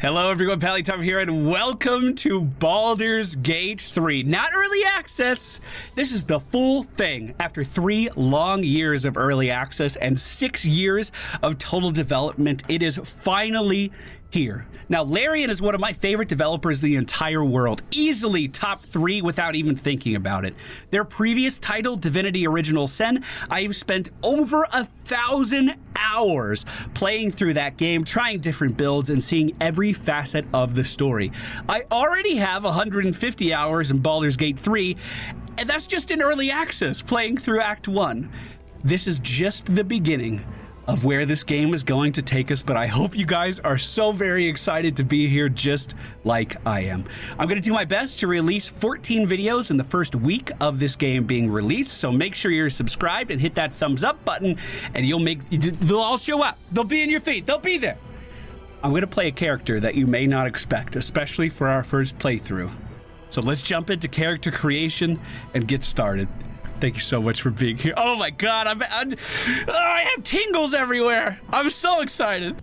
Hello everyone, Tabletop here, and welcome to Baldur's Gate 3. Not early access, this is the full thing. After 3 long years of early access and 6 years of total development, it is finally here. Now, Larian is one of my favorite developers in the entire world. Easily top 3 without even thinking about it. Their previous title, Divinity Original Sin, I've spent over 1,000 hours playing through that game, trying different builds, and seeing every facet of the story. I already have 150 hours in Baldur's Gate 3, and that's just in early access, playing through Act 1. This is just the beginning of where this game is going to take us, but I hope you guys are so very excited to be here just like I am. I'm going to do my best to release 14 videos in the first week of this game being released, so make sure you're subscribed and hit that thumbs up button, and they'll all show up. They'll be in your feed. They'll be there. I'm going to play a character that you may not expect, especially for our first playthrough. So let's jump into character creation and get started. Thank you so much for being here. Oh my God, I have tingles everywhere. I'm so excited.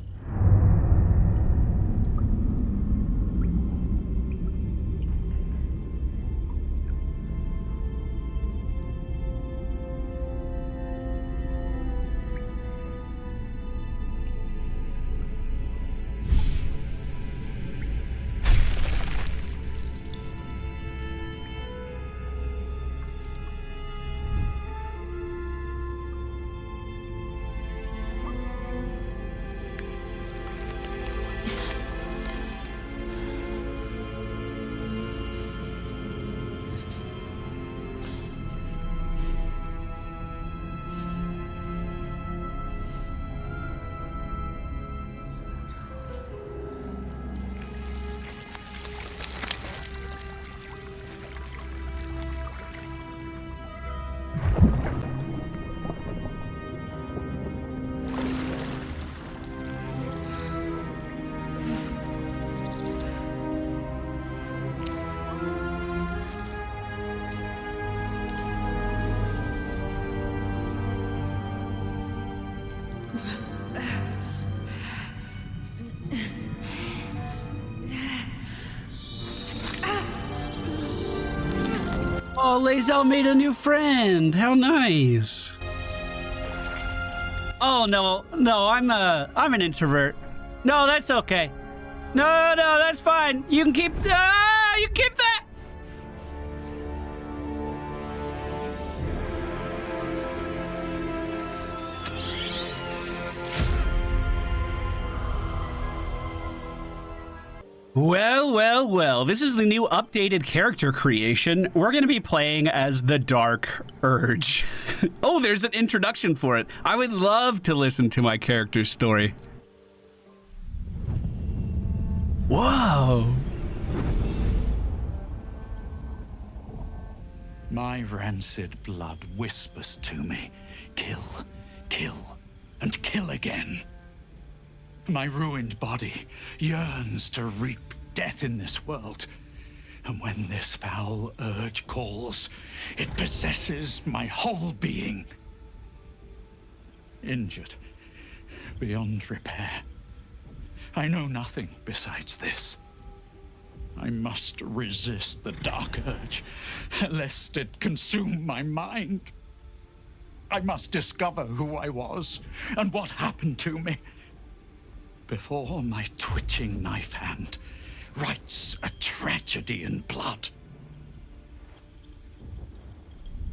Oh, Lazel made a new friend. How nice. Oh no, I'm an introvert. No, that's okay. No, that's fine. You can keep that. Well, this is the new updated character creation. We're going to be playing as the Dark Urge. Oh, there's an introduction for it. I would love to listen to my character's story. Whoa. My rancid blood whispers to me, kill, and kill again. My ruined body yearns to reap death in this world. And when this foul urge calls, it possesses my whole being. Injured beyond repair. I know nothing besides this. I must resist the dark urge, lest it consume my mind. I must discover who I was and what happened to me, before my twitching knife hand writes a tragedy in blood.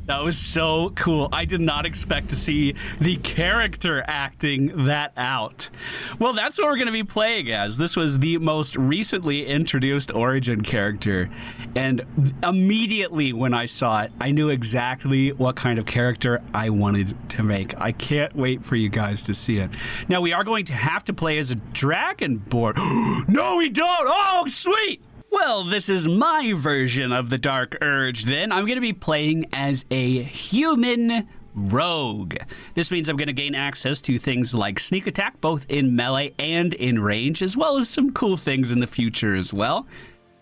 That was so cool. I did not expect to see the character acting that out. Well, that's what we're going to be playing as. This was the most recently introduced origin character. And immediately when I saw it, I knew exactly what kind of character I wanted to make. I can't wait for you guys to see it. Now, we are going to have to play as a dragonborn. No, we don't! Oh, sweet! Well, this is my version of the Dark Urge, then. I'm going to be playing as a human rogue. This means I'm going to gain access to things like sneak attack, both in melee and in range, as well as some cool things in the future as well.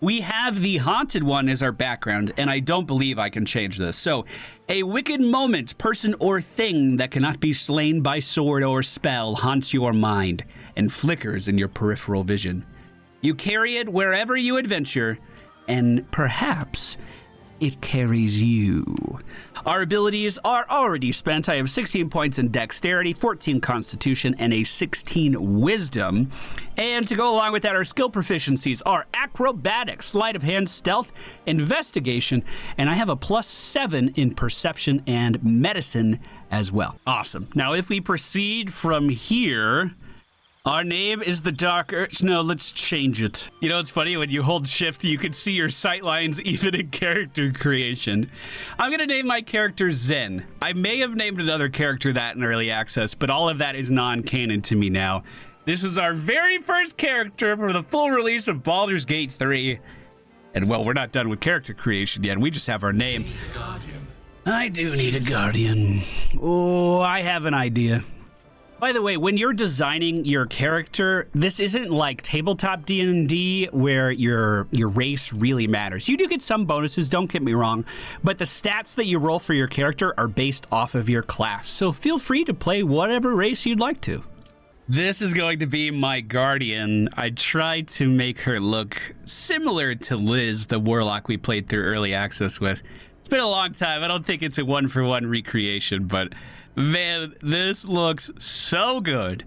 We have the Haunted One as our background, and I don't believe I can change this. So, a wicked moment, person or thing that cannot be slain by sword or spell haunts your mind and flickers in your peripheral vision. You carry it wherever you adventure, and perhaps it carries you. Our abilities are already spent. I have 16 points in dexterity, 14 constitution, and a 16 wisdom. And to go along with that, our skill proficiencies are acrobatics, sleight of hand, stealth, investigation, and I have a +7 in perception and medicine as well. Awesome. Now, if we proceed from here, our name is the Dark Urge. No, let's change it. You know, it's funny, when you hold shift, you can see your sight lines even in character creation. I'm going to name my character Zen. I may have named another character that in early access, but all of that is non-canon to me now. This is our very first character for the full release of Baldur's Gate 3. And, well, we're not done with character creation yet. We just have our name. I do need a guardian. Oh, I have an idea. By the way, when you're designing your character, this isn't like tabletop D&D where your race really matters. You do get some bonuses, don't get me wrong, but the stats that you roll for your character are based off of your class. So feel free to play whatever race you'd like to. This is going to be my guardian. I tried to make her look similar to Liz, the warlock we played through early access with. It's been a long time. I don't think it's a one-for-one recreation, but man, this looks so good.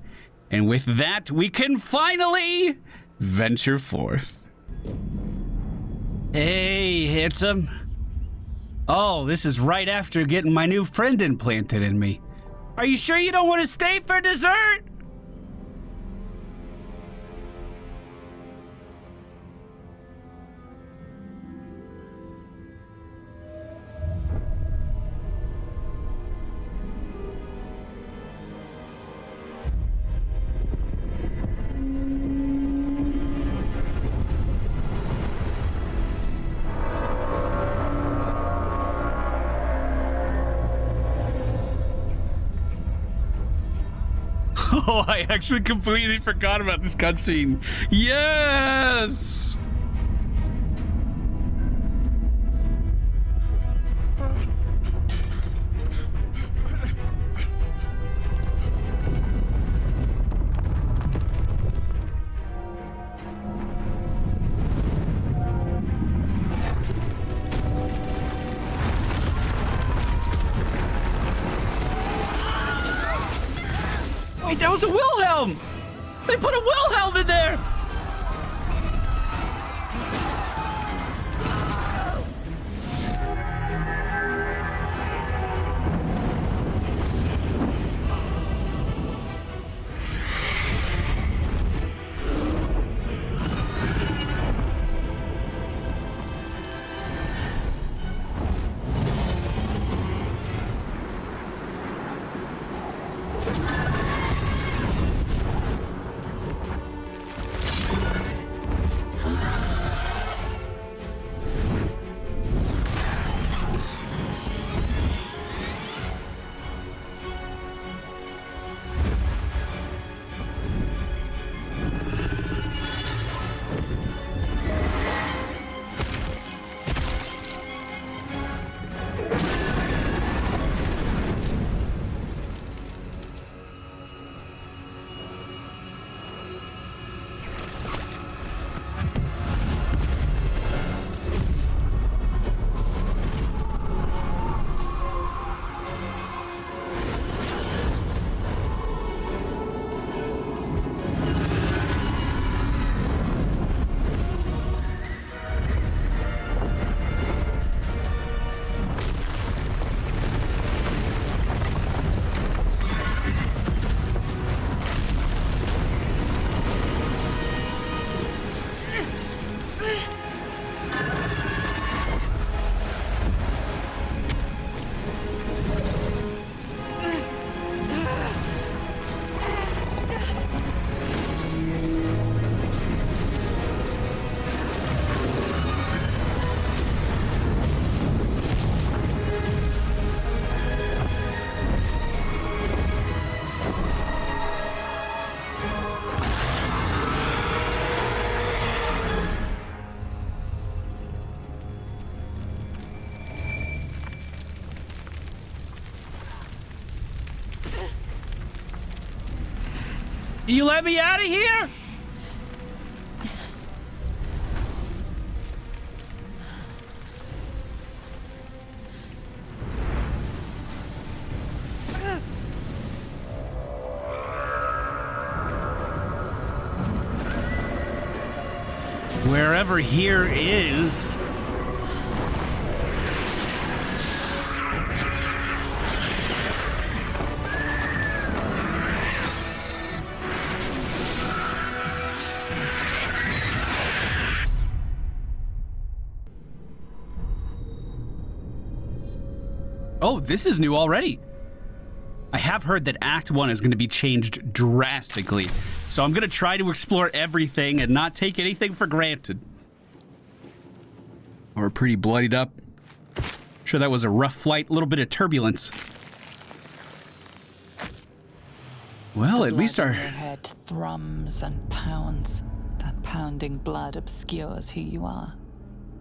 And with that, we can finally venture forth. Hey, handsome. Oh, this is right after getting my new friend implanted in me. Are you sure you don't want to stay for dessert? Oh, I actually completely forgot about this cutscene. Yes! Wait, that was a Wilhelm! They put a Wilhelm in there! You let me out of here? Wherever here is. Oh, this is new already. I have heard that Act 1 is going to be changed drastically, so I'm going to try to explore everything and not take anything for granted. We're pretty bloodied up. Sure, that was a rough flight, a little bit of turbulence. Well, at least our head thrums and pounds. That pounding blood obscures who you are.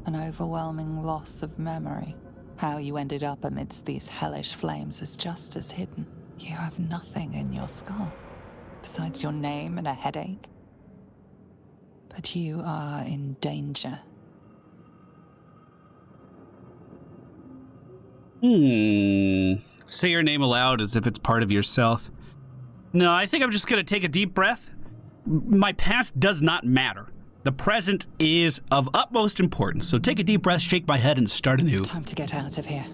An overwhelming loss of memory. How you ended up amidst these hellish flames is just as hidden. You have nothing in your skull, besides your name and a headache. But you are in danger. Say your name aloud as if it's part of yourself. No, I think I'm just gonna take a deep breath. My past does not matter. The present is of utmost importance, so take a deep breath, shake my head, and start anew. Time to get out of here.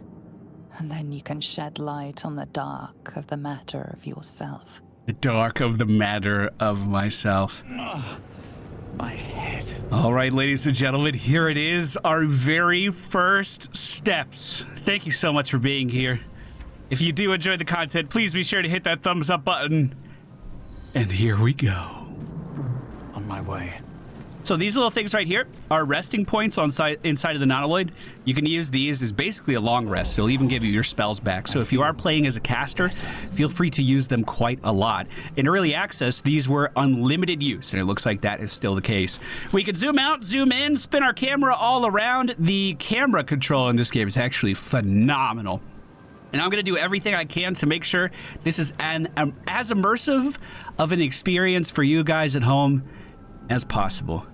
And then you can shed light on the dark of the matter of yourself. The dark of the matter of myself. My head. All right, ladies and gentlemen, here it is, our very first steps. Thank you so much for being here. If you do enjoy the content, please be sure to hit that thumbs up button. And here we go. On my way. So these little things right here are resting points inside of the nautiloid. You can use these as basically a long rest. It'll even give you your spells back. So if you are playing as a caster, feel free to use them quite a lot. In early access, these were unlimited use, and it looks like that is still the case. We can zoom out, zoom in, spin our camera all around. The camera control in this game is actually phenomenal. And I'm going to do everything I can to make sure this is as immersive of an experience for you guys at home as possible.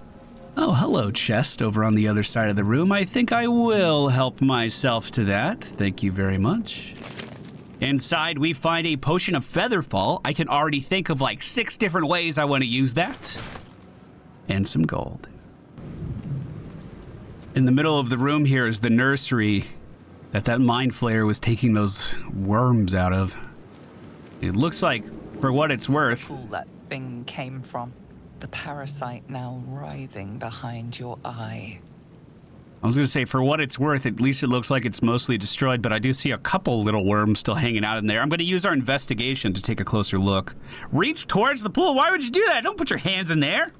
Oh, hello, chest over on the other side of the room. I think I will help myself to that. Thank you very much. Inside, we find a potion of featherfall. I can already think of like 6 different ways I want to use that. And some gold. In the middle of the room here is the nursery that mind flayer was taking those worms out of. It looks like, for what it's worth... The pool that thing came from. The parasite now writhing behind your eye. I was going to say, for what it's worth, at least it looks like it's mostly destroyed, but I do see a couple little worms still hanging out in there. I'm going to use our investigation to take a closer look. Reach towards the pool. Why would you do that? Don't put your hands in there.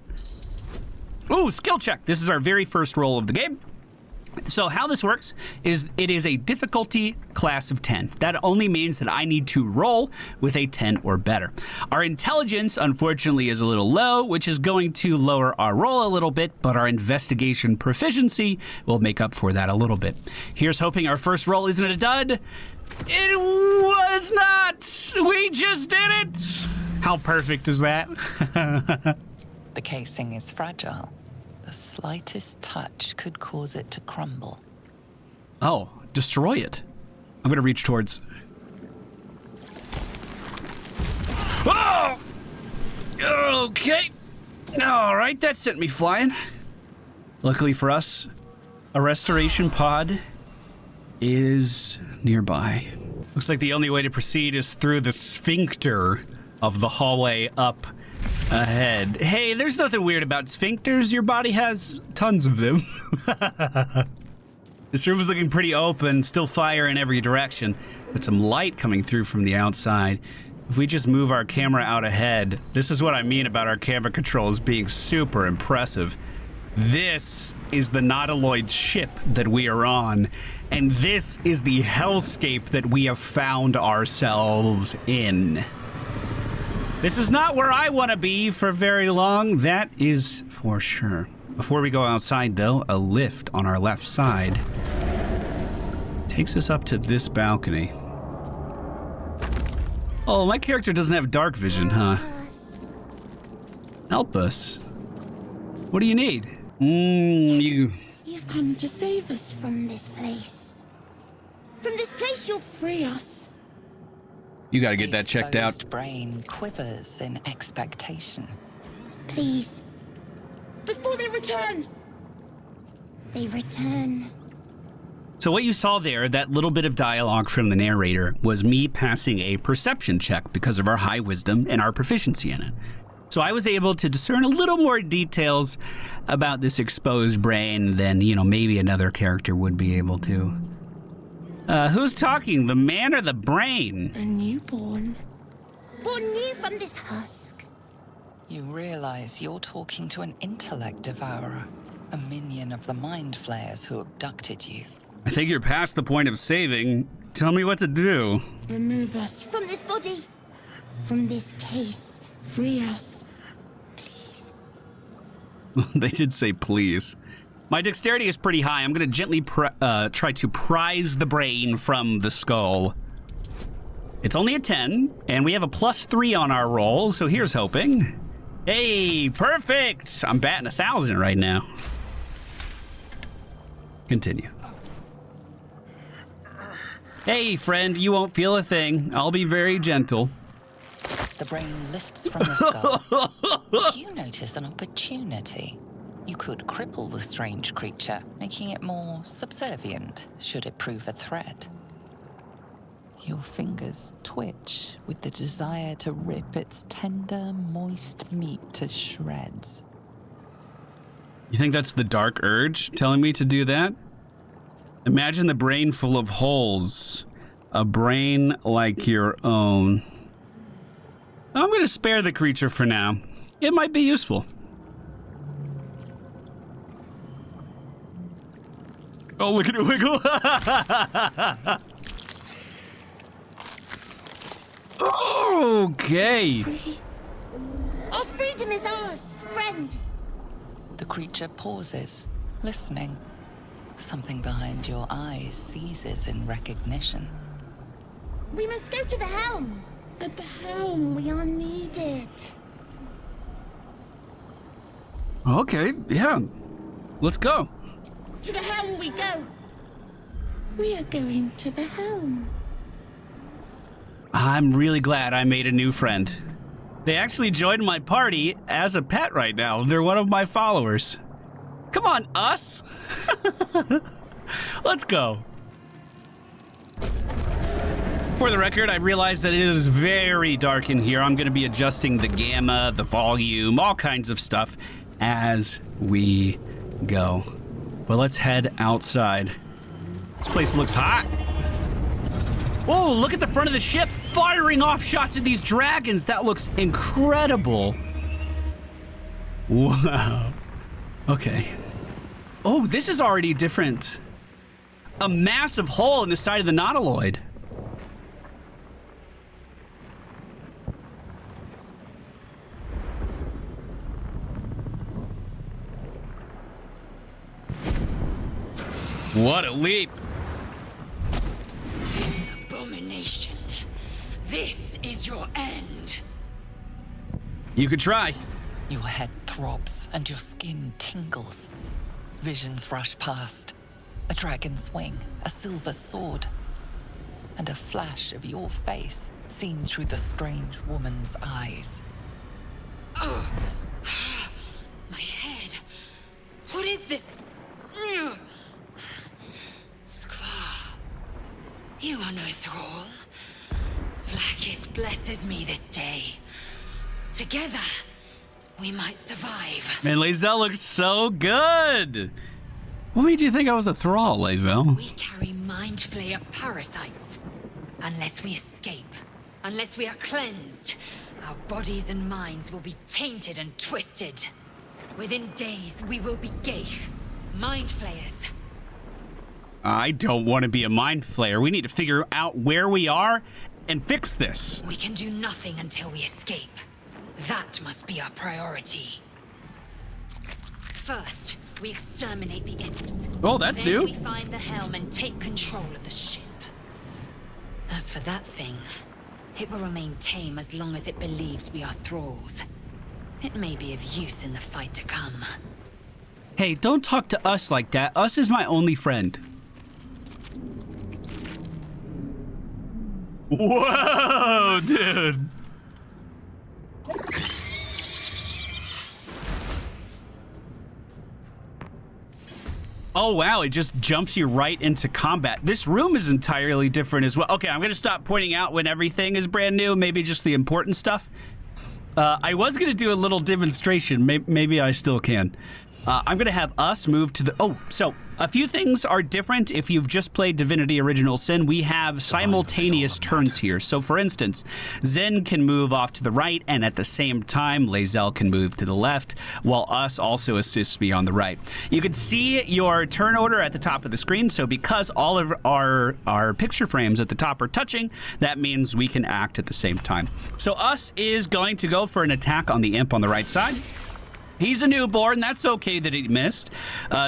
Ooh, skill check. This is our very first roll of the game. So how this works is it is a difficulty class of 10. That only means that I need to roll with a 10 or better. Our intelligence, unfortunately, is a little low, which is going to lower our roll a little bit, but our investigation proficiency will make up for that a little bit. Here's hoping our first roll isn't a dud. It was not! We just did it! How perfect is that? The casing is fragile. The slightest touch could cause it to crumble. Oh, destroy it. I'm gonna reach towards... Oh! Okay. All right, that sent me flying. Luckily for us, a restoration pod is nearby. Looks like the only way to proceed is through the sphincter of the hallway up ahead. Hey, there's nothing weird about sphincters. Your body has tons of them. This room is looking pretty open, still fire in every direction, but some light coming through from the outside. If we just move our camera out ahead, this is what I mean about our camera controls being super impressive. This is the nautiloid ship that we are on, and this is the hellscape that we have found ourselves in. This is not where I want to be for very long, that is for sure. Before we go outside, though, a lift on our left side takes us up to this balcony. Oh, my character doesn't have dark vision, huh? Help us. What do you need? You've come to save us from this place. From this place, you'll free us. You gotta get that checked out. The brain quivers in expectation. Please. Before they return. they return. So what you saw there, that little bit of dialogue from the narrator, was me passing a perception check because of our high wisdom and our proficiency in it. So I was able to discern a little more details about this exposed brain than, you know, maybe another character would be able to. Who's talking, the man or the brain? A newborn. Born new from this husk. You realize you're talking to an intellect devourer, a minion of the mind flayers who abducted you. I think you're past the point of saving. Tell me what to do. Remove us from this body. From this case. Free us. Please. They did say please. My dexterity is pretty high. I'm going to gently try to prise the brain from the skull. It's only a 10, and we have a +3 on our roll, so here's hoping. Hey, perfect! I'm batting 1,000 right now. Continue. Hey, friend, you won't feel a thing. I'll be very gentle. The brain lifts from the skull. But you notice an opportunity. You could cripple the strange creature, making it more subservient, should it prove a threat. Your fingers twitch with the desire to rip its tender, moist meat to shreds. You think that's the dark urge telling me to do that? Imagine the brain full of holes. A brain like your own. I'm going to spare the creature for now. It might be useful. Oh, look at it wiggle. Okay. Our freedom is ours, friend. The creature pauses, listening. Something behind your eyes seizes in recognition. We must go to the helm. At the helm, we are needed. Okay, yeah. Let's go. To the helm we go. We are going to the helm. I'm really glad I made a new friend. They actually joined my party as a pet right now. They're one of my followers. Come on, us. Let's go. For the record, I realize that it is very dark in here. I'm going to be adjusting the gamma, the volume, all kinds of stuff as we go. But let's head outside. This place looks hot. Oh, look at the front of the ship, firing off shots at these dragons. That looks incredible. Wow. Okay. Oh, this is already different. A massive hole in the side of the nautiloid. What a leap. Abomination. This is your end. You could try. Your head throbs and your skin tingles. Visions rush past. A dragon's wing, a silver sword, and a flash of your face seen through the strange woman's eyes. Oh, my head. What is this? Skvar, you are no thrall. Vlaakith blesses me this day. Together, we might survive. Man, Lae'zel looks so good. What made you think I was a thrall, Lae'zel? We carry mind flayer parasites. Unless we escape, unless we are cleansed, our bodies and minds will be tainted and twisted. Within days, we will be Geich, mind flayers. I don't want to be a mind flayer. We need to figure out where we are and fix this. We can do nothing until we escape. That must be our priority. First, we exterminate the imps. Oh, that's then new. We find the helm and take control of the ship. As for that thing, it will remain tame as long as it believes we are thralls. It may be of use in the fight to come. Hey, don't talk to us like that. Us is my only friend. Whoa, dude. Oh, wow, it just jumps you right into combat. This room is entirely different as well. Okay, I'm going to stop pointing out when everything is brand new, maybe just the important stuff. I was going to do a little demonstration. Maybe I still can. I'm going to have us move to the... Oh, so a few things are different. If you've just played Divinity Original Sin, we have simultaneous turns here. So, for instance, Zen can move off to the right, and at the same time, Lae'zel can move to the left, while us also assists me on the right. You can see your turn order at the top of the screen, so because all of our picture frames at the top are touching, that means we can act at the same time. So us is going to go for an attack on the imp on the right side. He's a newborn. That's okay that he missed.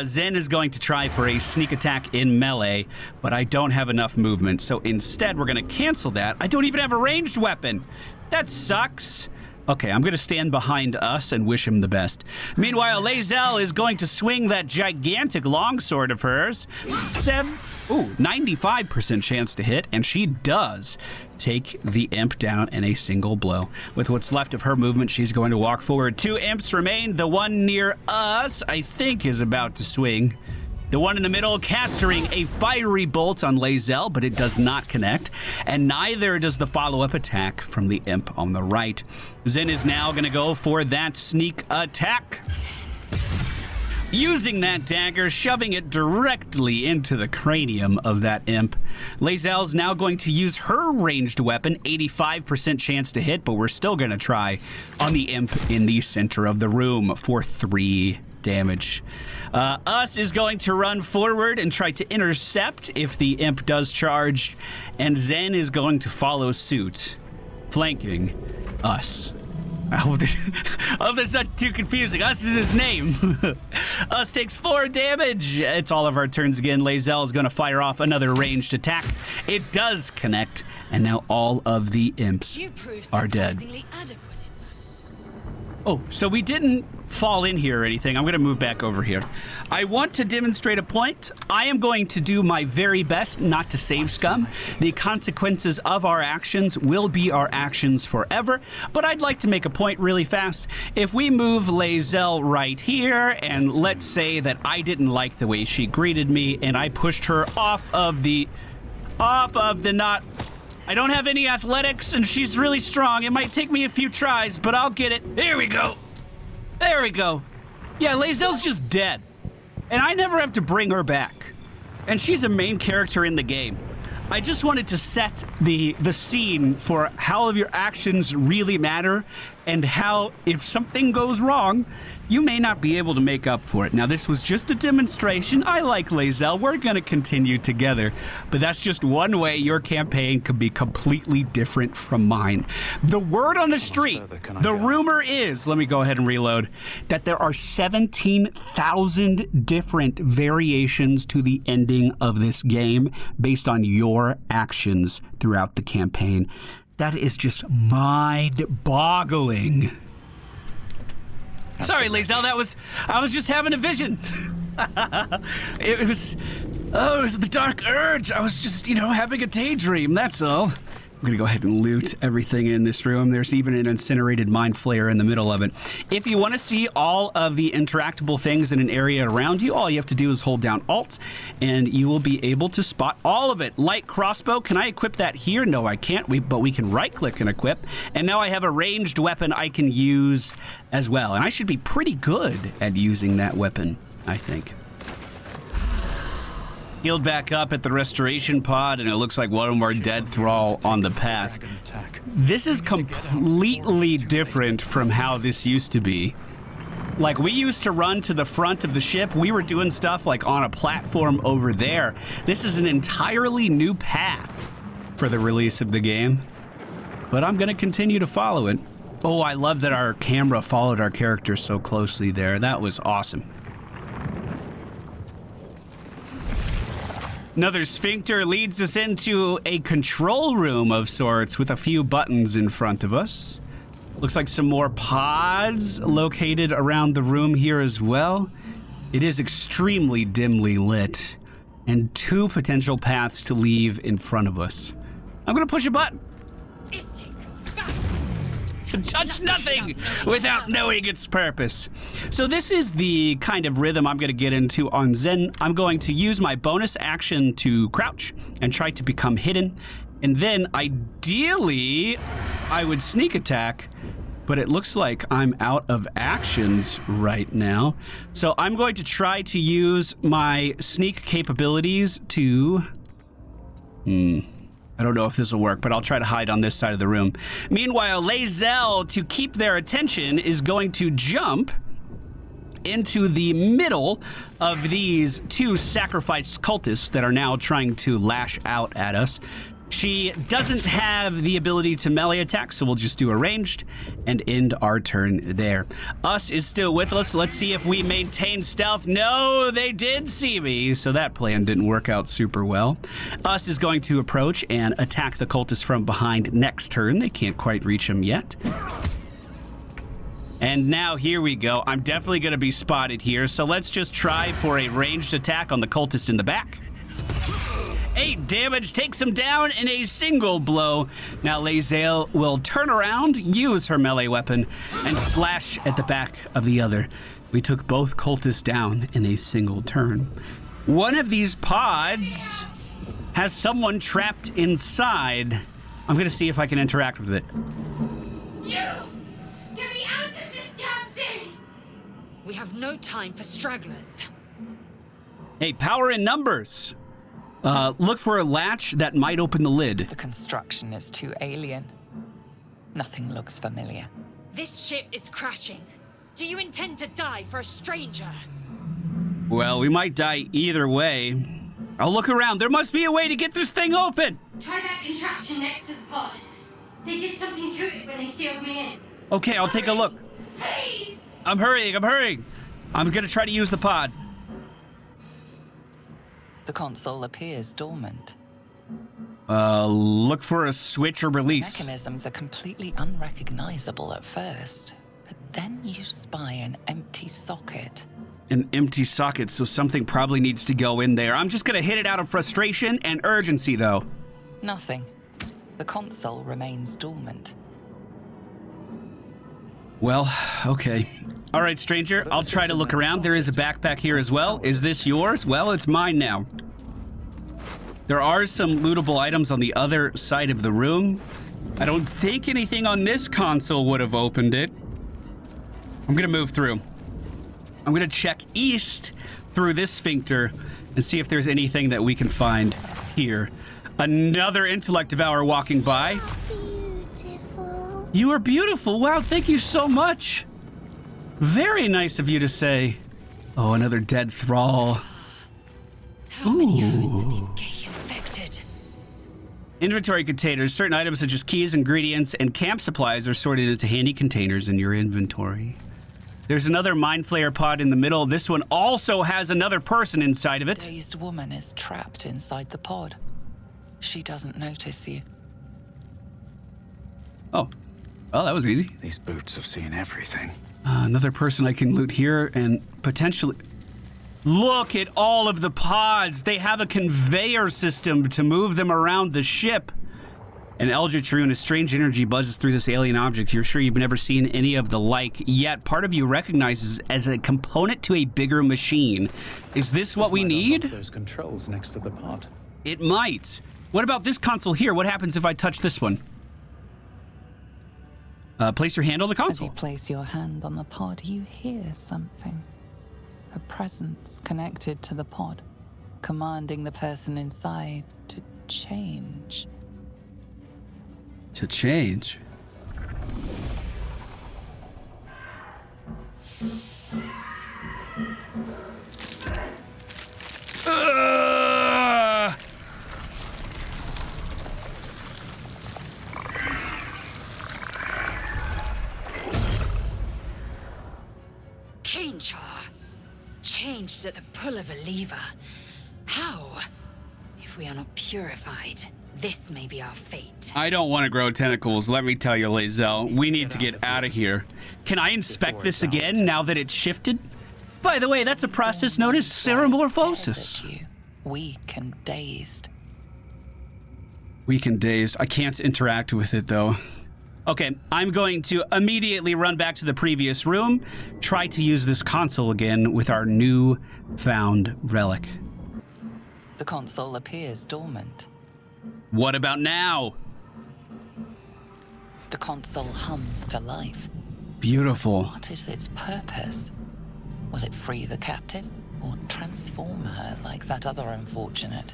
Zen is going to try for a sneak attack in melee, but I don't have enough movement. So instead, we're going to cancel that. I don't even have a ranged weapon. That sucks. Okay, I'm going to stand behind us and wish him the best. Meanwhile, Lae'zel is going to swing that gigantic longsword of hers. 95% chance to hit, and she does take the imp down in a single blow. With what's left of her movement, she's going to walk forward. 2 imps remain. The one near us, I think, is about to swing. The one in the middle casting a fiery bolt on Lae'zel, but it does not connect, and neither does the follow-up attack from the imp on the right. Zen is now going to go for that sneak attack. Using that dagger, shoving it directly into the cranium of that imp. Lae'zel's now going to use her ranged weapon, 85% chance to hit, but we're still going to try on the imp in the center of the room for 3 damage. Us is going to run forward and try to intercept if the imp does charge, and Zen is going to follow suit, flanking us. I hope this is not too confusing. Us is his name. Us takes 4 damage. It's all of our turns again. Lae'zel is going to fire off another ranged attack. It does connect, and now all of the imps are dead. Oh, so we didn't fall in here or anything. I'm going to move back over here. I want to demonstrate a point. I am going to do my very best not to save scum. The consequences of our actions will be our actions forever, but I'd like to make a point really fast. If we move Lae'zel right here, and let's say that I didn't like the way she greeted me, and I pushed her off of the knot. I don't have any athletics, and she's really strong. It might take me a few tries, but I'll get it. Here we go. There we go. Yeah, Lae'zel's just dead. And I never have to bring her back. And she's a main character in the game. I just wanted to set the scene for how of your actions really matter, and how, if something goes wrong, you may not be able to make up for it. Now, this was just a demonstration. I like Lae'zel. We're going to continue together. But that's just one way your campaign could be completely different from mine. The word on the street, the rumor is, let me go ahead and reload, that there are 17,000 different variations to the ending of this game based on your actions throughout the campaign. That is just mind-boggling. Sorry, Lae'zel, I was just having a vision. It was the dark urge. I was just, having a daydream, that's all. I'm gonna go ahead and loot everything in this room. There's even an incinerated mind flayer in the middle of it. If you want to see all of the interactable things in an area around you, all you have to do is hold down Alt, and you will be able to spot all of it. Light crossbow, can I equip that here? No, I can't, but we can right-click and equip, and now I have a ranged weapon I can use as well, and I should be pretty good at using that weapon, I think. Healed back up at the restoration pod, and it looks like one more dead thrall on the path. This is completely different from how this used to be. Like, we used to run to the front of the ship. We were doing stuff like on a platform over there. This is an entirely new path for the release of the game, but I'm going to continue to follow it. Oh, I love that our camera followed our character so closely there. That was awesome. Another sphincter leads us into a control room of sorts with a few buttons in front of us. Looks like some more pods located around the room here as well. It is extremely dimly lit, and 2 potential paths to leave in front of us. I'm gonna push a button. Touch nothing without knowing its purpose. So this is the kind of rhythm I'm going to get into on Zen. I'm going to use my bonus action to crouch and try to become hidden. And then, ideally, I would sneak attack, but it looks like I'm out of actions right now. So I'm going to try to use my sneak capabilities to... I don't know if this will work, but I'll try to hide on this side of the room. Meanwhile, Lae'zel, to keep their attention, is going to jump into the middle of these two sacrificed cultists that are now trying to lash out at us. She doesn't have the ability to melee attack, so we'll just do a ranged and end our turn there. Us is still with us. Let's see if we maintain stealth. No, they did see me, so that plan didn't work out super well. Us is going to approach and attack the cultist from behind next turn. They can't quite reach him yet. And now here we go. I'm definitely going to be spotted here, so let's just try for a ranged attack on the cultist in the back. 8 damage, takes him down in a single blow. Now Lae'zel will turn around, use her melee weapon, and slash at the back of the other. We took both cultists down in a single turn. One of these pods has someone trapped inside. I'm going to see if I can interact with it. You! Get me out of this damn thing! We have no time for stragglers. Hey, power in numbers. Look for a latch that might open the lid. The construction is too alien. Nothing looks familiar. This ship is crashing. Do you intend to die for a stranger? Well, we might die either way. I'll look around. There must be a way to get this thing open. Try that contraption next to the pod. They did something to it when they sealed me in. Okay, I'll take a look. Please! I'm hurrying. I'm gonna try to use the pod. The console appears dormant. Look for a switch or release. Mechanisms are completely unrecognizable at first, but then you spy an empty socket. An empty socket, so something probably needs to go in there. I'm just gonna hit it out of frustration and urgency, though. Nothing. The console remains dormant. Well, okay. All right, stranger, I'll try to look around. There is a backpack here as well. Is this yours? Well, it's mine now. There are some lootable items on the other side of the room. I don't think anything on this console would have opened it. I'm gonna move through. I'm gonna check east through this sphincter and see if there's anything that we can find here. Another intellect devourer walking by. Beautiful. You are beautiful. Wow, thank you so much. Very nice of you to say. Oh, another dead thrall. How many hosts of these gay infected? Inventory containers. Certain items such as keys, ingredients, and camp supplies are sorted into handy containers in your inventory. There's another mind flayer pod in the middle. This one also has another person inside of it. A dazed woman is trapped inside the pod. She doesn't notice you. Oh, well, that was easy. These boots have seen everything. Another person I can loot here and potentially... Look at all of the pods. They have a conveyor system to move them around the ship. An eldritch rune, a strange energy buzzes through this alien object. You're sure you've never seen any of the like, yet part of you recognizes as a component to a bigger machine. Is this what we need? Those controls next to the pod. It might. What about this console here? What happens if I touch this one? Place your hand on the As you console. place your hand on the pod, you hear something. A presence connected to the pod, commanding the person inside to change. To change? Change her. Changed at the pull of a lever. How? If we are not purified, this may be our fate. I don't want to grow tentacles, let me tell you, Lae'zel. We need to get out of here. Can I inspect this again now that it's shifted? By the way, that's a process known as ceramorphosis. Stares at you, weak and dazed. Weak and dazed. I can't interact with it, though. Okay, I'm going to immediately run back to the previous room, try to use this console again with our new found relic. The console appears dormant. What about now? The console hums to life. Beautiful. What is its purpose? Will it free the captive or transform her like that other unfortunate?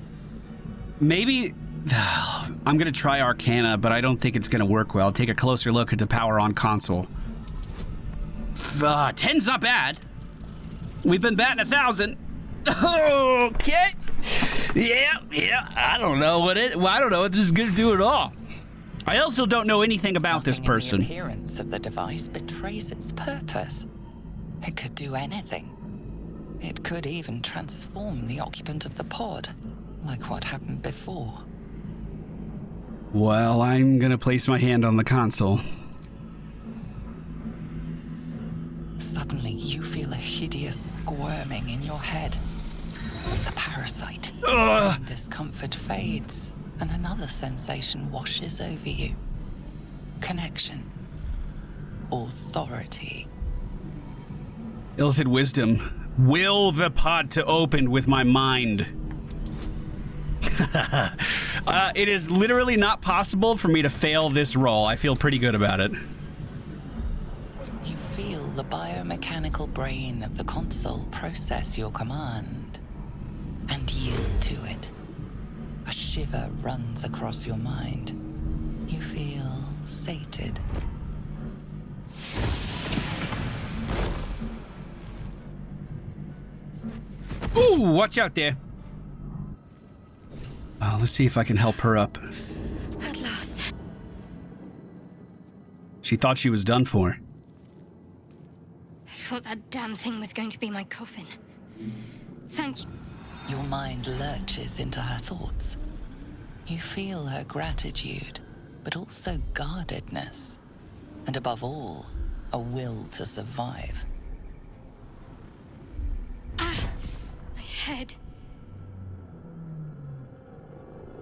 Maybe... I'm going to try Arcana, but I don't think it's going to work well. Take a closer look at the power on console. 10's not bad. We've been batting 1,000. Okay. Yeah. I don't know what this is going to do at all. I also don't know anything about this person. The appearance of the device betrays its purpose. It could do anything. It could even transform the occupant of the pod, like what happened before. Well, I'm gonna place my hand on the console. Suddenly, you feel a hideous squirming in your head. The parasite. Discomfort fades, and another sensation washes over you. Connection. Authority. Illithid wisdom. Will the pod to open with my mind. It is literally not possible for me to fail this roll. I feel pretty good about it. You feel the biomechanical brain of the console process your command and yield to it. A shiver runs across your mind. You feel sated. Ooh, watch out there. Let's see if I can help her up. At last. She thought she was done for. I thought that damn thing was going to be my coffin. Thank you. Your mind lurches into her thoughts. You feel her gratitude, but also guardedness. And above all, a will to survive. Ah! My head.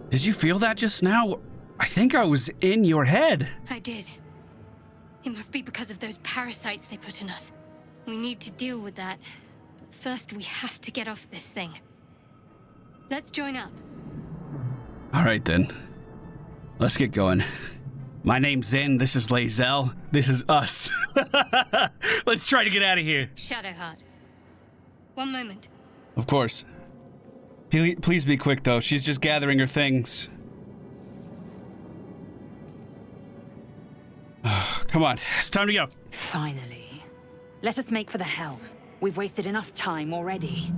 Did you feel that just now? I think I was in your head. I did. It must be because of those parasites they put in us. We need to deal with that. But first, we have to get off this thing. Let's join up. All right, then. Let's get going. My name's Zen. This is Lae'zel. This is us. Let's try to get out of here. Shadowheart. One moment. Of course. Please be quick, though. She's just gathering her things. Come on. It's time to go. Finally. Let us make for the helm. We've wasted enough time already.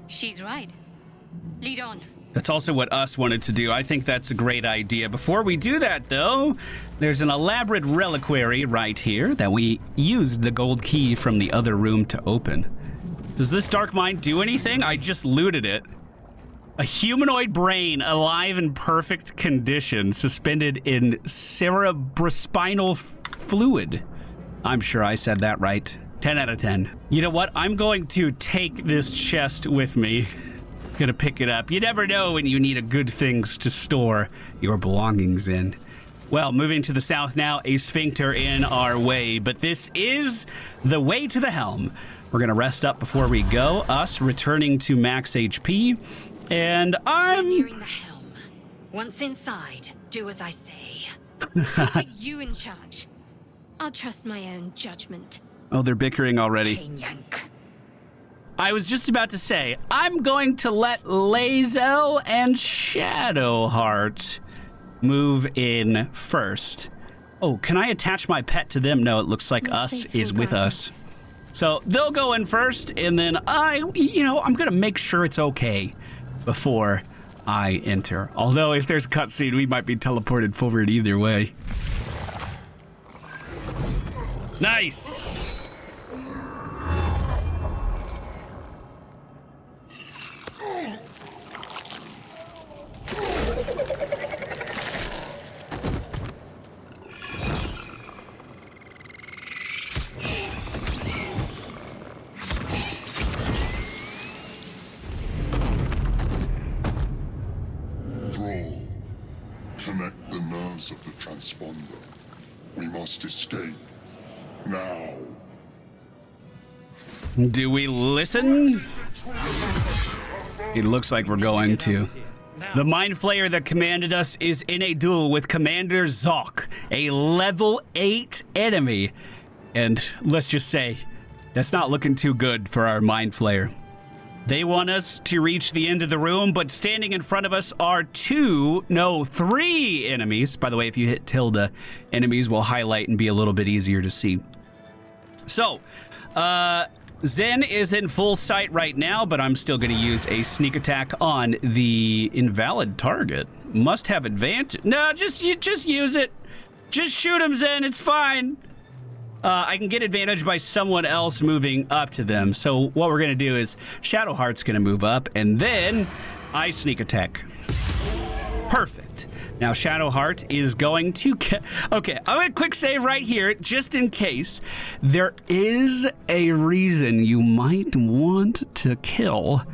She's right. Lead on. That's also what us wanted to do. I think that's a great idea. Before we do that, though, there's an elaborate reliquary right here that we used the gold key from the other room to open. Does this dark mind do anything? I just looted it. A humanoid brain, alive in perfect condition, suspended in cerebrospinal fluid. I'm sure I said that right. 10 out of 10. You know what? I'm going to take this chest with me. Gonna pick it up. You never know when you need a good things to store your belongings in. Well, moving to the south now, a sphincter in our way, but this is the way to the helm. We're gonna rest up before we go, us returning to max HP, and We're nearing the helm. Once inside, do as I say. Put you in charge. I'll trust my own judgment. Oh, they're bickering already. Chain yank. I was just about to say, I'm going to let Lae'zel and Shadowheart move in first. Oh, can I attach my pet to them? No, it looks like us is with us. So they'll go in first, and then I'm going to make sure it's okay before I enter. Although if there's a cutscene, we might be teleported forward either way. Nice! Connect the nerves of the transponder. We must escape. Now. Do we listen? It looks like we're going to. The Mind Flayer that commanded us is in a duel with Commander Zok, a level 8 enemy. And let's just say, that's not looking too good for our Mind Flayer. They want us to reach the end of the room, but standing in front of us are 3 enemies. By the way, if you hit tilde, enemies will highlight and be a little bit easier to see. So, Zen is in full sight right now, but I'm still going to use a sneak attack on the invalid target. Must have advantage. No, just use it. Just shoot him, Zen. It's fine. I can get advantage by someone else moving up to them. So what we're going to do is Shadowheart's going to move up, and then I sneak attack. Perfect. Now Shadowheart is going to... Okay, I'm going to quick save right here, just in case. There is a reason you might want to kill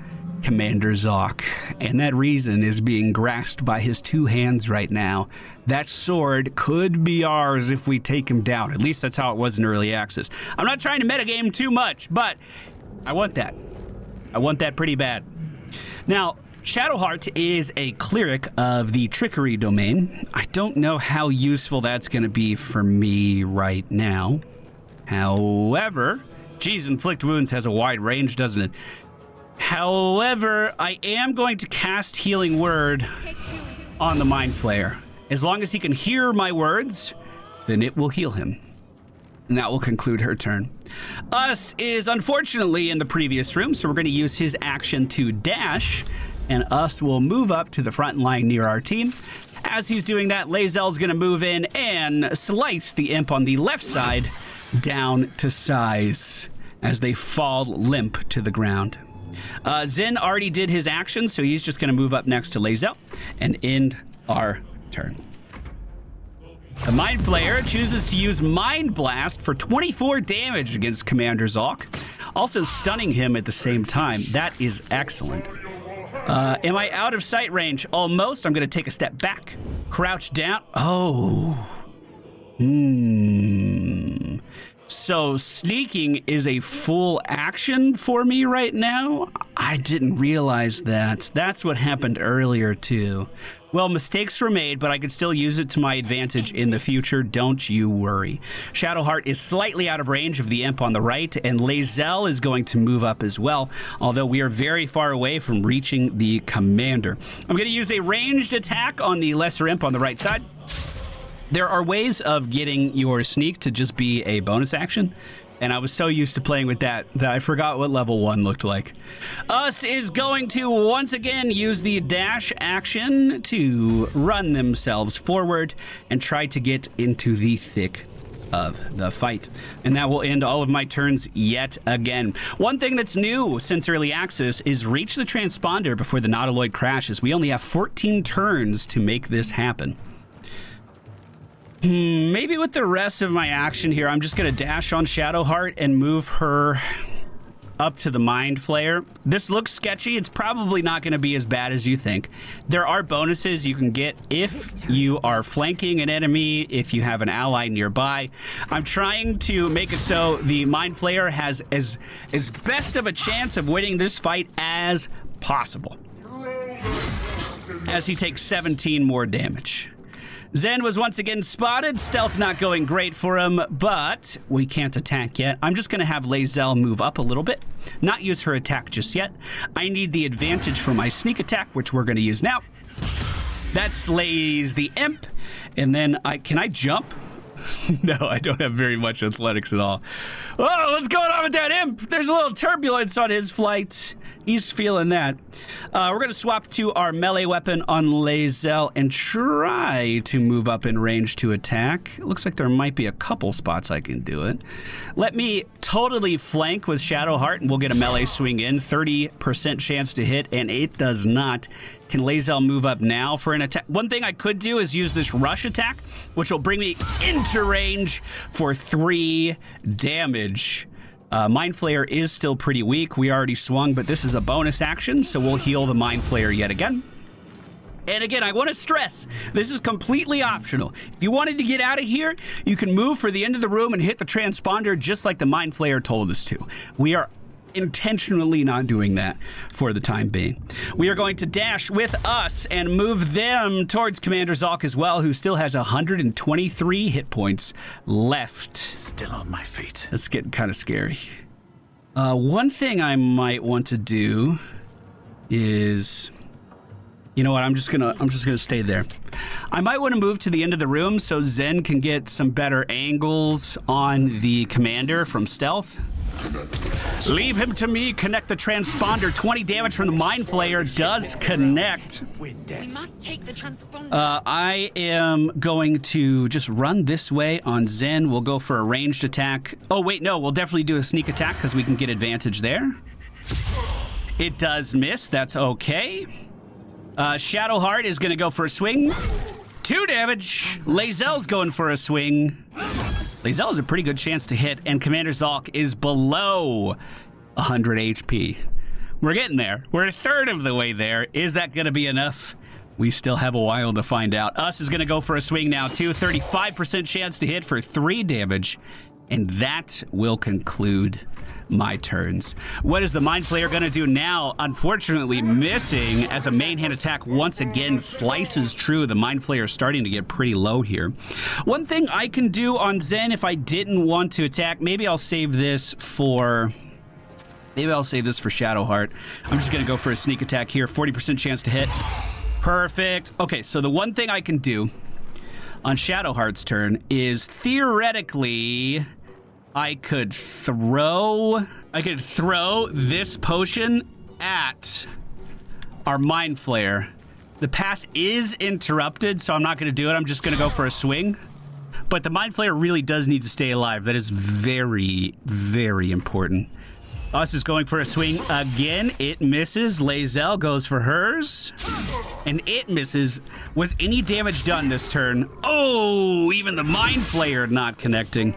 Commander Zok, and that reason is being grasped by his 2 hands right now. That sword could be ours if we take him down. At least that's how it was in early access. I'm not trying to metagame too much, but I want that. I want that pretty bad. Now, Shadowheart is a cleric of the trickery domain. I don't know how useful that's going to be for me right now. However, geez, inflict wounds has a wide range, doesn't it? However, I am going to cast Healing Word on the Mind Flayer. As long as he can hear my words, then it will heal him. And that will conclude her turn. Us is unfortunately in the previous room, so we're going to use his action to dash, and Us will move up to the front line near our team. As he's doing that, Lae'zel's going to move in and slice the imp on the left side down to size as they fall limp to the ground. Zen already did his action, so he's just going to move up next to Lae'zel and end our turn. The Mind Flayer chooses to use Mind Blast for 24 damage against Commander Zok, also stunning him at the same time. That is excellent. Am I out of sight range? Almost. I'm going to take a step back. Crouch down. Oh. So sneaking is a full action for me right now? I didn't realize that. That's what happened earlier, too. Well, mistakes were made, but I could still use it to my advantage in the future. Don't you worry. Shadowheart is slightly out of range of the imp on the right, and Lae'zel is going to move up as well, although we are very far away from reaching the commander. I'm going to use a ranged attack on the lesser imp on the right side. There are ways of getting your sneak to just be a bonus action, and I was so used to playing with that I forgot what level 1 looked like. Us is going to once again use the dash action to run themselves forward and try to get into the thick of the fight. And that will end all of my turns yet again. One thing that's new since early access is reach the transponder before the Nautiloid crashes. We only have 14 turns to make this happen. Maybe with the rest of my action here, I'm just going to dash on Shadowheart and move her up to the Mind Flayer. This looks sketchy. It's probably not going to be as bad as you think. There are bonuses you can get if you are flanking an enemy, if you have an ally nearby. I'm trying to make it so the Mind Flayer has as best of a chance of winning this fight as possible, as he takes 17 more damage. Zen was once again spotted. Stealth not going great for him, but we can't attack yet. I'm just going to have Lae'zel move up a little bit, not use her attack just yet. I need the advantage for my sneak attack, which we're going to use now. That slays the imp, and then can I jump? No, I don't have very much athletics at all. Oh, what's going on with that imp? There's a little turbulence on his flight. He's feeling that. We're going to swap to our melee weapon on Lae'zel and try to move up in range to attack. It looks like there might be a couple spots I can do it. Let me totally flank with Shadowheart and we'll get a melee swing in. 30% chance to hit, and it does not. Can Lae'zel move up now for an attack? One thing I could do is use this rush attack, which will bring me into range for 3 damage. Mind Flayer is still pretty weak. We already swung, but this is a bonus action, so we'll heal the Mind Flayer yet again. And again, I want to stress, this is completely optional. If you wanted to get out of here, you can move for the end of the room and hit the transponder just like the Mind Flayer told us to. We are intentionally not doing that for the time being. We are going to dash with us and move them towards Commander Zalk as well, who still has 123 hit points left. Still on my feet. That's getting kind of scary. One thing I might want to do is... You know what? I'm just gonna stay there. I might want to move to the end of the room so Zen can get some better angles on the commander from stealth. Leave him to me. Connect the transponder. 20 damage from the Mind Flayer does connect. We must take the transponder. I am going to just run this way on Zen. We'll go for a ranged attack. Oh wait, no, we'll definitely do a sneak attack because we can get advantage there. It does miss. That's okay. Shadowheart is going to go for a swing. 2 damage. Lae'zel's going for a swing. Lae'zel has a pretty good chance to hit, and Commander Zalk is below 100 HP. We're getting there. We're a third of the way there. Is that going to be enough? We still have a while to find out. Us is going to go for a swing now, too. 35% chance to hit for 3 damage, and that will conclude my turns. What is the Mind Flayer going to do now? Unfortunately, missing as a main hand attack once again slices true. The Mind Flayer is starting to get pretty low here. One thing I can do on Zen if I didn't want to attack, maybe I'll save this for Shadowheart. I'm just going to go for a sneak attack here. 40% chance to hit. Perfect. Okay, so the one thing I can do on Shadowheart's turn is theoretically... I could throw this potion at our Mind Flayer. The path is interrupted, so I'm not going to do it. I'm just going to go for a swing. But the Mind Flayer really does need to stay alive. That is very, very important. Us is going for a swing again. It misses. Lae'zel goes for hers. And it misses. Was any damage done this turn? Oh, even the Mind Flayer not connecting.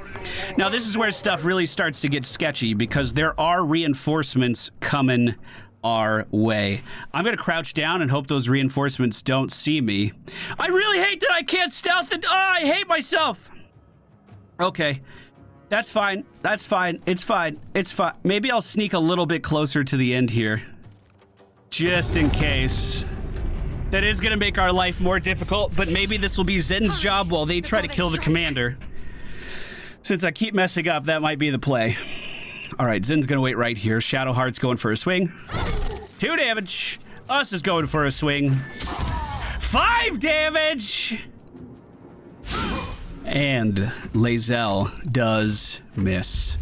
Now, this is where stuff really starts to get sketchy because there are reinforcements coming our way. I'm going to crouch down and hope those reinforcements don't see me. I really hate that I can't stealth it. Oh, I hate myself. Okay. That's fine. That's fine. It's fine. It's fine. Maybe I'll sneak a little bit closer to the end here. Just in case. That is going to make our life more difficult, but maybe this will be Zen's job while they try to kill the commander. Since I keep messing up, that might be the play. All right, Zen's going to wait right here. Shadowheart's going for a swing. 2 damage. Us is going for a swing. 5 damage! And Lae'zel does miss.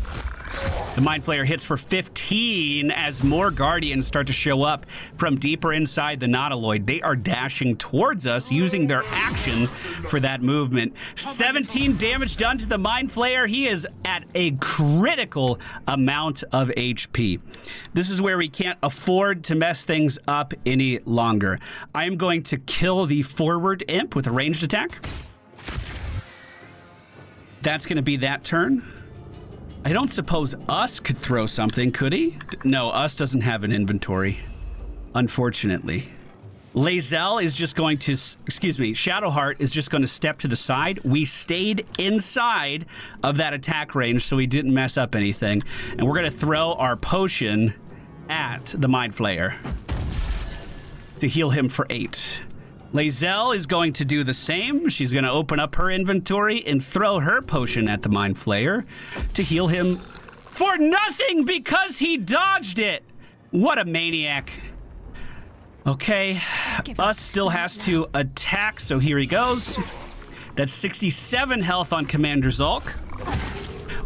The Mind Flayer hits for 15 as more Guardians start to show up from deeper inside the Nautiloid. They are dashing towards us using their action for that movement. 17 damage done to the Mind Flayer. He is at a critical amount of HP. This is where we can't afford to mess things up any longer. I am going to kill the forward imp with a ranged attack. That's going to be that turn. I don't suppose Us could throw something, could he? No, Us doesn't have an inventory, unfortunately. Lae'zel is just going to, Shadowheart is just going to step to the side. We stayed inside of that attack range, so we didn't mess up anything. And we're going to throw our potion at the Mind Flayer to heal him for 8. Lae'zel is going to do the same. She's going to open up her inventory and throw her potion at the Mind Flayer to heal him for nothing because he dodged it. What a maniac. Okay, Us still has to attack, so here he goes. That's 67 health on Commander Zalk.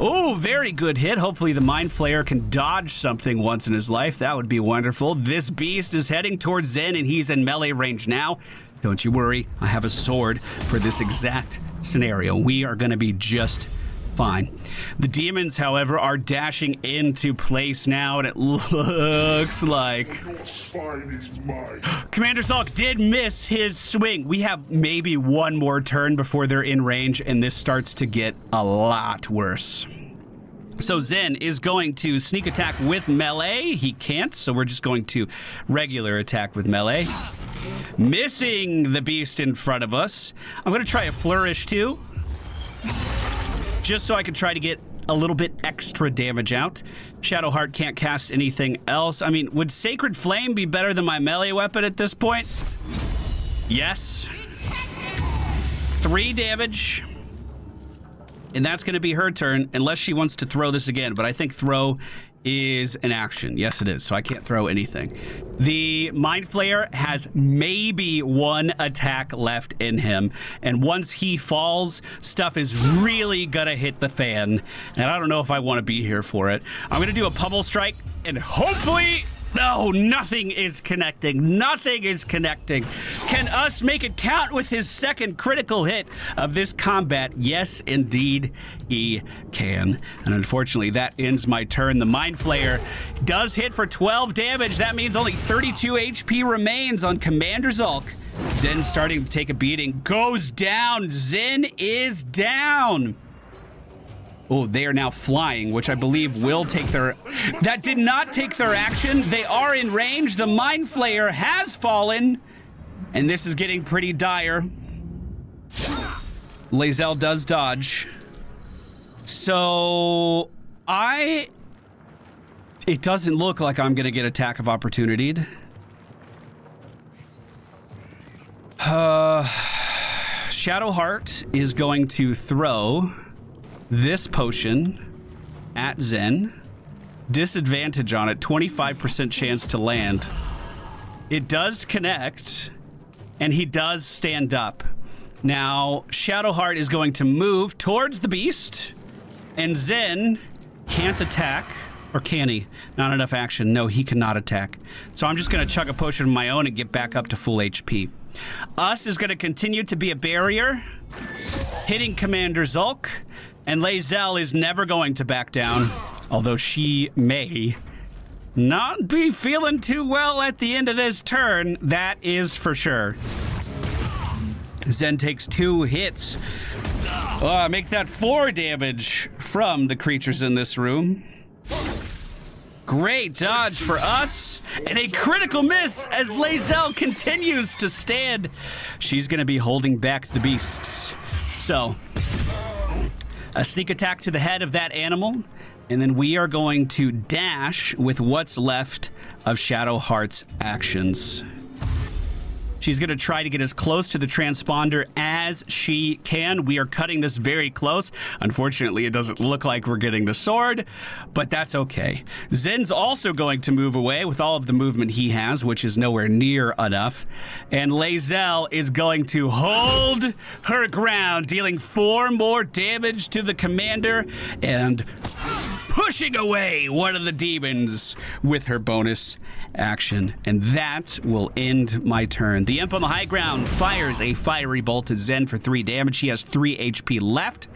Oh, very good hit. Hopefully the Mind Flayer can dodge something once in his life. That would be wonderful. This beast is heading towards Zen, and he's in melee range now. Don't you worry. I have a sword for this exact scenario. We are going to be just fine. The demons, however, are dashing into place now, and it looks like Commander Zalk did miss his swing. We have maybe one more turn before they're in range, and this starts to get a lot worse. So Zen is going to sneak attack with melee. He can't, so we're just going to regular attack with melee. Missing the beast in front of us. I'm going to try a flourish too, just so I can try to get a little bit extra damage out. Shadowheart can't cast anything else. I mean, would Sacred Flame be better than my melee weapon at this point? Yes. 3 damage. And that's going to be her turn, unless she wants to throw this again. But I think throw is an action. Yes, it is. So I can't throw anything. The Mind Flayer has maybe 1 attack left in him. And once he falls, stuff is really going to hit the fan. And I don't know if I want to be here for it. I'm going to do a pummel strike, and hopefully... No, nothing is connecting. Nothing is connecting. Can Us make it count with his second critical hit of this combat? Yes, indeed, he can. And unfortunately, that ends my turn. The Mind Flayer does hit for 12 damage. That means only 32 HP remains on Commander Zulk. Zen starting to take a beating. Goes down. Zen is down. Oh, they are now flying, which I believe will take their... That did not take their action. They are in range. The Mind Flayer has fallen. And this is getting pretty dire. Lae'zel does dodge. So... It doesn't look like I'm going to get attack of opportunity. Shadowheart is going to throw... this potion at Zen. Disadvantage on it, 25% chance to land. It does connect, and he does stand up. Now, Shadowheart is going to move towards the beast, and Zen can't attack. Or can he? Not enough action. No, he cannot attack. So I'm just going to chug a potion of my own and get back up to full HP. Us is going to continue to be a barrier, hitting Commander Zulk. And Lae'zel is never going to back down, although she may not be feeling too well at the end of this turn. That is for sure. Zen takes 2 hits. Make that 4 damage from the creatures in this room. Great dodge for Us, and a critical miss as Lae'zel continues to stand. She's going to be holding back the beasts. So... a sneak attack to the head of that animal, and then we are going to dash with what's left of Shadowheart's actions. She's going to try to get as close to the transponder as she can. We are cutting this very close. Unfortunately, it doesn't look like we're getting the sword, but that's okay. Zen's also going to move away with all of the movement he has, which is nowhere near enough. And Lae'zel is going to hold her ground, dealing 4 more damage to the commander and pushing away one of the demons with her bonus action. And that will end my turn. The Imp on the high ground fires a fiery bolt at Zen for 3 damage. He has 3 HP left.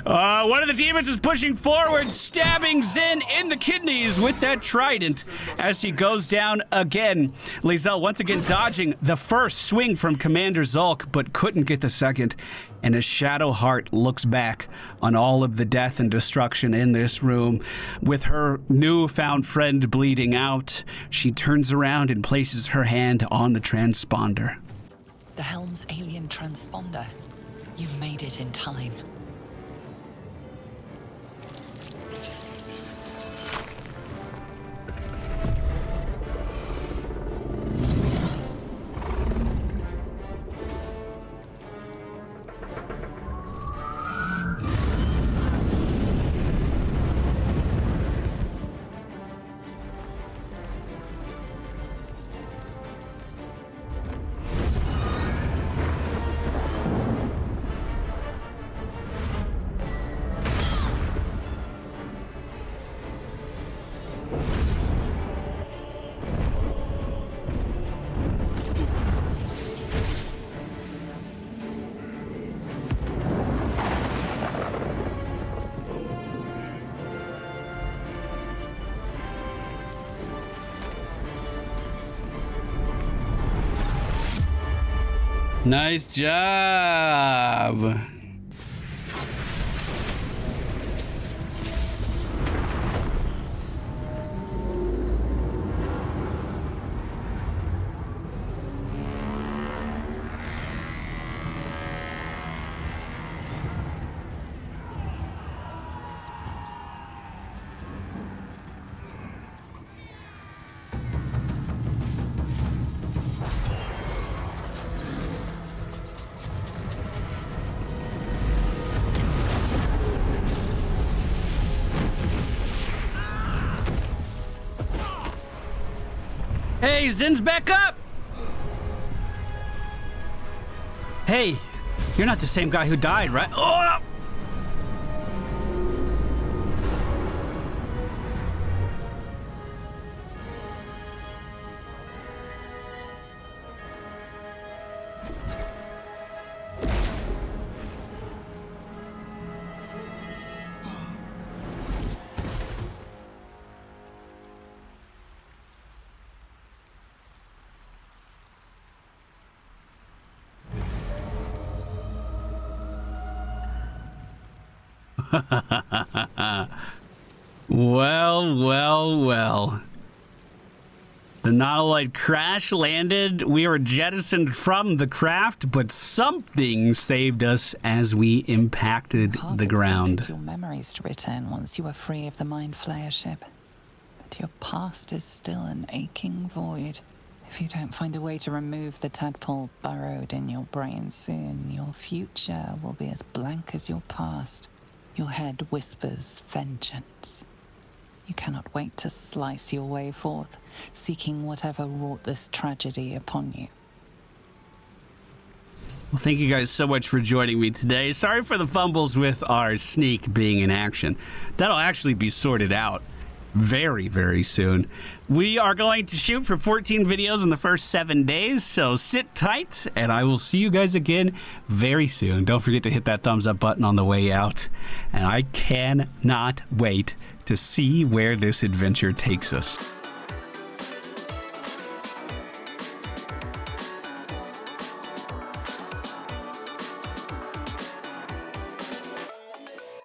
One of the demons is pushing forward, stabbing Zen in the kidneys with that trident as he goes down again. Lae'zel once again dodging the first swing from Commander Zulk, but couldn't get the second. And as Shadowheart looks back on all of the death and destruction in this room, with her newfound friend bleeding out, she turns around and places her hand on the transponder. The Helm's alien transponder. You've made it in time. Nice job. Hey, Zin's back up! Hey, you're not the same guy who died, right? Oh! Well. The Nautiloid crash landed. We were jettisoned from the craft, but something saved us as we impacted the ground. Expected your memories to return once you were free of the Mind Flayer ship. But your past is still an aching void. If you don't find a way to remove the tadpole burrowed in your brain soon, your future will be as blank as your past. Your head whispers vengeance. You cannot wait to slice your way forth, seeking whatever wrought this tragedy upon you. Well, thank you guys so much for joining me today. Sorry for the fumbles with our sneak being in action. That'll actually be sorted out very, very soon. We are going to shoot for 14 videos in the first 7 days, so sit tight, and I will see you guys again very soon. Don't forget to hit that thumbs up button on the way out, and I cannot wait to see where this adventure takes us.